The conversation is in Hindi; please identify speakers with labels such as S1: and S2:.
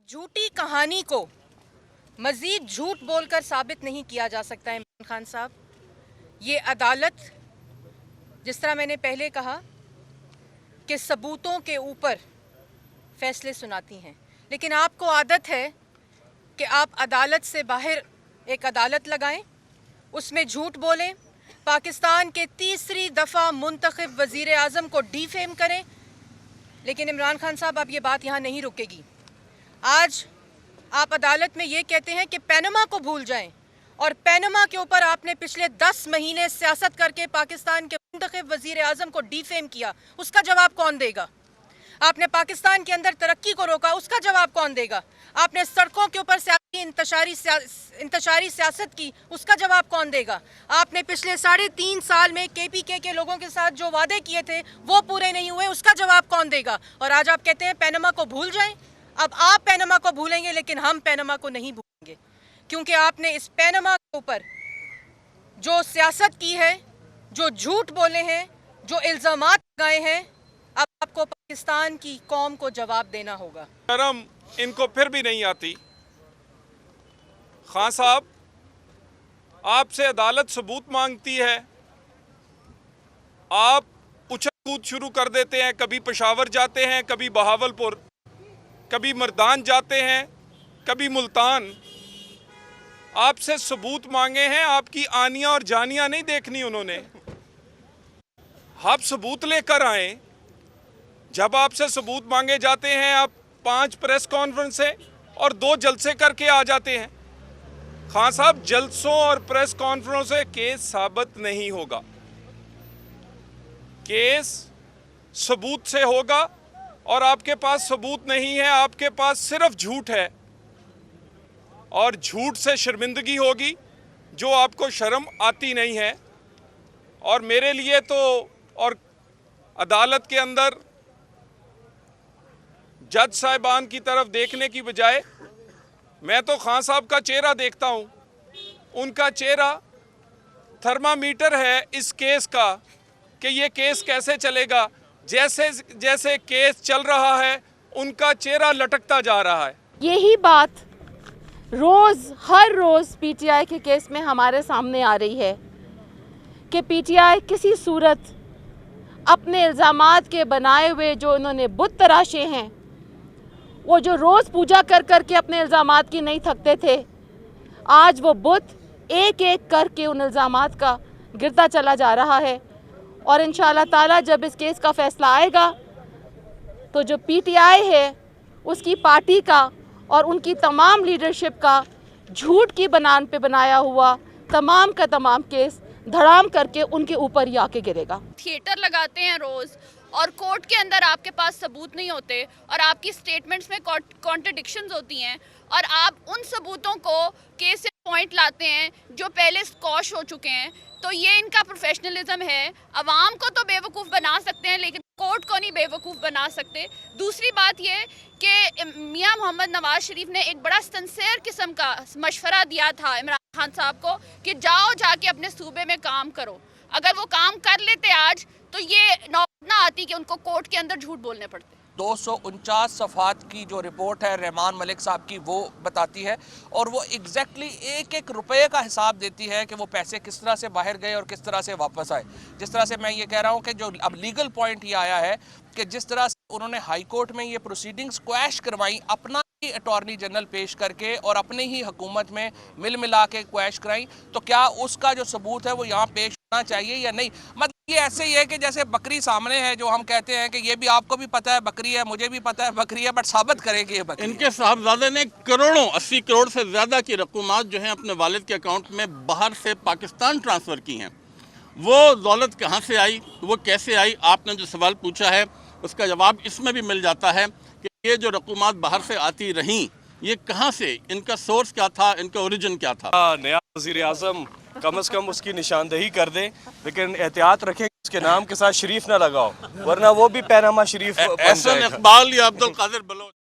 S1: झूठी कहानी को मजीद झूठ बोलकर साबित नहीं किया जा सकता है। इमरान खान साहब, ये अदालत, जिस तरह मैंने पहले कहा कि सबूतों के ऊपर फैसले सुनाती हैं, लेकिन आपको आदत है कि आप अदालत से बाहर एक अदालत लगाएं, उसमें झूठ बोलें, पाकिस्तान के तीसरी दफ़ा मुंतखब वज़ीर आज़म को डिफेम करें। लेकिन इमरान खान साहब, अब ये बात यहाँ नहीं रुकेगी। आज आप अदालत में ये कहते हैं कि पैनमा को भूल जाएं, और पैनमा के ऊपर आपने पिछले 10 महीने सियासत करके पाकिस्तान के मुंतखब वज़ीर आज़म को डिफेम किया। उसका जवाब कौन देगा? आपने पाकिस्तान के अंदर तरक्की को रोका, उसका जवाब कौन देगा? आपने सड़कों के ऊपर इंतशारी सियासत की, उसका जवाब कौन देगा? आपने पिछले 3.5 साल में KPK के लोगों के साथ जो वादे किए थे वो पूरे नहीं हुए, उसका जवाब कौन देगा? और आज आप कहते हैं पैनमा को भूल जाएं। अब आप पैनमा को भूलेंगे, लेकिन हम पैनमा को नहीं भूलेंगे, क्योंकि आपने इस पैनमा के ऊपर जो सियासत की है, जो झूठ बोले हैं, जो इल्ज़ामात लगाए हैं, अब आपको पाकिस्तान की कौम को जवाब देना होगा।
S2: शर्म इनको फिर भी नहीं आती। खान साहब, आपसे अदालत सबूत मांगती है, आप उछल कूद शुरू कर देते हैं। कभी पेशावर जाते हैं, कभी बहावलपुर, कभी मर्दान जाते हैं, कभी मुल्तान। आपसे सबूत मांगे हैं, आपकी आनियां और जानियां नहीं देखनी उन्होंने। आप सबूत लेकर आए। जब आपसे सबूत मांगे जाते हैं, आप 5 प्रेस कॉन्फ्रेंसें और 2 जलसे करके आ जाते हैं। खान साहब, जलसों और प्रेस कॉन्फ्रेंसों से केस साबित नहीं होगा। केस सबूत से होगा, और आपके पास सबूत नहीं है, आपके पास सिर्फ झूठ है, और झूठ से शर्मिंदगी होगी जो आपको शर्म आती नहीं है। और मेरे लिए तो, और अदालत के अंदर जज साहिबान की तरफ देखने की बजाय मैं तो खान साहब का चेहरा देखता हूं। उनका चेहरा थर्मामीटर है इस केस का कि ये केस कैसे चलेगा। जैसे जैसे केस चल रहा है, उनका चेहरा लटकता जा रहा है।
S3: यही बात हर रोज़ PTI के केस में हमारे सामने आ रही है कि PTI किसी सूरत अपने इल्ज़ामात के बनाए हुए जो उन्होंने बुत तराशे हैं, वो जो रोज़ पूजा कर कर के अपने इल्ज़ामात की नहीं थकते थे, आज वो बुत एक एक करके उन इल्ज़ामात का गिरता चला जा रहा है। और इंशाअल्लाह ताला जब इस केस का फ़ैसला आएगा, तो जो PTI है उसकी पार्टी का और उनकी तमाम लीडरशिप का झूठ की बनान पे बनाया हुआ तमाम का तमाम केस धड़ाम करके उनके ऊपर ही आके गिरेगा।
S4: थिएटर लगाते हैं रोज़, और कोर्ट के अंदर आपके पास सबूत नहीं होते, और आपकी स्टेटमेंट्स में कॉन्ट्रडिक्शंस होती हैं, और आप उन सबूतों को केस से पॉइंट लाते हैं जो पहले स्कॉश हो चुके हैं। तो ये इनका प्रोफेशनलिज्म है। अवाम को तो बेवकूफ़ बना सकते हैं, लेकिन कोर्ट को नहीं बेवकूफ़ बना सकते। दूसरी बात ये कि मियां मोहम्मद नवाज शरीफ ने एक बड़ा सिंसियर किस्म का मशवरा दिया था इमरान खान साहब को कि जाओ जाके अपने सूबे में काम करो। अगर वो काम कर लेते आज, तो ये नौबत ना आती कि उनको कोर्ट के अंदर झूठ बोलने पड़ते।
S5: 249 सफ़ात की जो रिपोर्ट है रहमान मलिक साहब की, वो बताती है, और वो एग्जैक्टली एक एक रुपये का हिसाब देती है कि वो पैसे किस तरह से बाहर गए और किस तरह से वापस आए। जिस तरह से मैं ये कह रहा हूँ कि जो अब लीगल पॉइंट ये आया है कि जिस तरह से उन्होंने हाई कोर्ट में ये प्रोसीडिंग्स क्वैश करवाई, अपना ही अटॉर्नी जनरल पेश करके और अपने ही हुकूमत में मिला के क्वैश कराई, तो क्या उसका जो सबूत है वो यहाँ पेश होना चाहिए या नहीं? मतलब ये ऐसे ही है कि जैसे बकरी सामने है, जो हम कहते हैं कि ये भी आपको भी पता है बकरी है, मुझे भी पता है बकरी है, बट साबित करेंगे ये बकरी।
S6: इनके साहबजादे ने करोड़ों 80 करोड़ से ज़्यादा की रकूमात जो है अपने वालिद के अकाउंट में बाहर से पाकिस्तान ट्रांसफ़र की हैं। वो दौलत कहाँ से आई, वो कैसे आई? आपने जो सवाल पूछा है उसका जवाब इसमें भी मिल जाता है कि ये जो रकूमात बाहर से आती रहीं, ये कहाँ से, इनका सोर्स क्या था, इनका ओरिजिन क्या था?
S7: नया वज़ीर आज़म कम से कम उसकी निशानदेही कर दे, लेकिन एहतियात रखें उसके नाम के साथ शरीफ ना लगाओ, वरना वो भी पैनामा शरीफ बन जाएगा।
S6: एहसन इकबाल या अब्दुल कादिर बलोच।